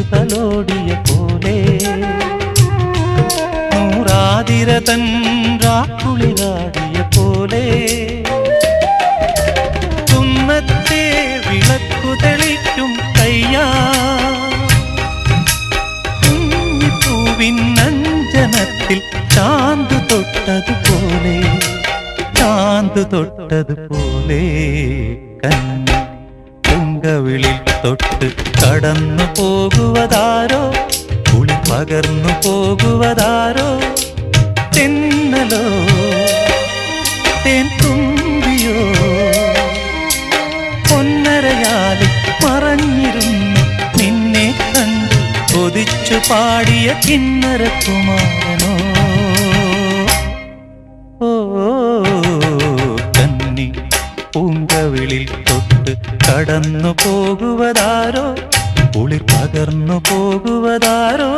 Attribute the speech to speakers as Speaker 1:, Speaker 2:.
Speaker 1: കാറ്റു തലോടിയ പോലെ നൂറാതിരതൻ രാക്കുളിരാടിയ പോലെ കുന്നത്തെ വിളക്കു തെളിക്കും കയ്യാ പൂവിനഞ്ജനത്തിൽ ചാന്ത് തൊട്ടതുപോലെ ചാന്ത് തൊട്ടതുപോലെ കണ്ണി പൂങ്കവിളിൽ തൊട്ട് കടന്നു പോകുവതാരോ കുളി പകർന്നു പോകുവതാരോ തെന്നലോ തേൻ തുമ്പിയോ പൊന്നരയാലിൽ മറഞ്ഞിരുന്നു നിന്നെ കണ്ടു കൊതിച്ചു പാടിയ കിന്നരകുമാരനോ ഓ കന്നി പൂങ്കവിളിൽ തൊട്ട് കടന്നു പോകുവതാരോ കുളിർ പകർന്നു പോകുവതാരോ